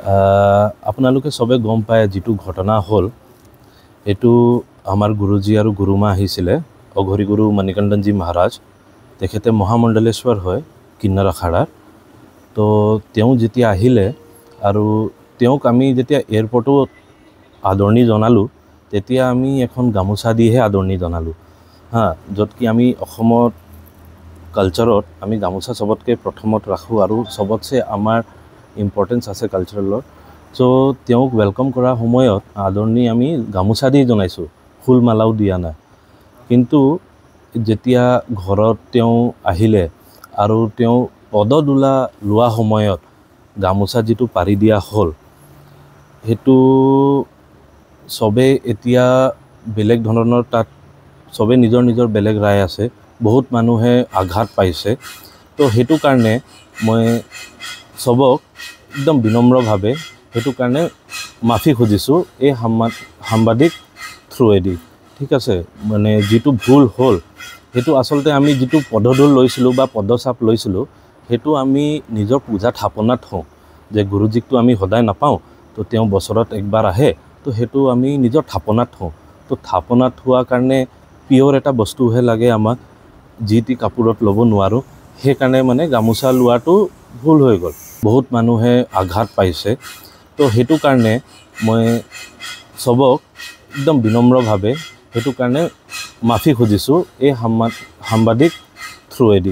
আপোনালোকে সবে গম পায় যেটো ঘটনা হল এটো আমাৰ গুৰুজি আৰু গুৰুমা আহিছিলে অঘৰী গুৰু মণিকন্দনজী মহাৰাজ তেখেতে মহামণ্ডলেশ্বৰ হয় কিন্নাৰ আখাড়াৰ তো তেওঁ যেতিয়া আহিলে আৰু তেওঁক আমি যেতিয়া এয়াৰপৰ্টত আদৰণি জনালো তেতিয়া আমি এখন গামোচা দিহে আদৰণি জনালো যত কি আমি অসমত কালচাৰত আমি গামোচা সবতকে প্ৰথমত ৰাখো আৰু সবতছে আমাৰ ইম্পৰ্টেন্স আছে কালচাৰেলৰ সো তেওঁক ওয়েলকাম কৰা সময়ত আদৰণি আমি গামোচা দি জনাইছো ফুল মালাও দিয়া না কিন্তু যেতিয়া ঘৰত তেওঁ আহিলে আৰু তেওঁ পদদুলা লোৱা সময়ত গামোচা যেটো পাৰি দিয়া হল হেতু সবে এতিয়া বেলেগ ধৰণৰ তাত সবে নিজৰ নিজৰ বেলেগ ৰায় আছে বহুত মানুহে আঘাত পাইছে তো হেতু কাৰণে মই সবক একদম বিনম্ৰভাৱে হেতু কাৰণে মাফি খুজিছো এই সাংবাদিক থ্ৰুৱেদি ঠিক আছে মানে যেটো ভুল হল হেতু আসলতে আমি যেটো পদদুল লৈছিলো বা পদচাপ লৈছিলো হেতু আমি নিজৰ পূজা থাপনাত হওঁ যে গুৰুজিকটো আমি সদায় নাপাওঁ তো তেওঁ বছৰত একবাৰ আহে তো হেতু আমি নিজৰ থাপনাত হওঁ তো থাপনাত হোৱা কাৰণে পিয়ৰ এটা বস্তুহে লাগে আমাক জিটি কাপোৰত ল'ব নোৱাৰো সেই কাৰণে মানে গামোচা লোৱাটো ভুল হৈ গ'ল বহুত মানুহে আঘাত পাইছে তো হেতু কাৰণে মই সবক একদম বিনম্ৰভাৱে হেতু কাৰণে মাফি খুজিছো এই সাংবাদিক থ্ৰুৱেদি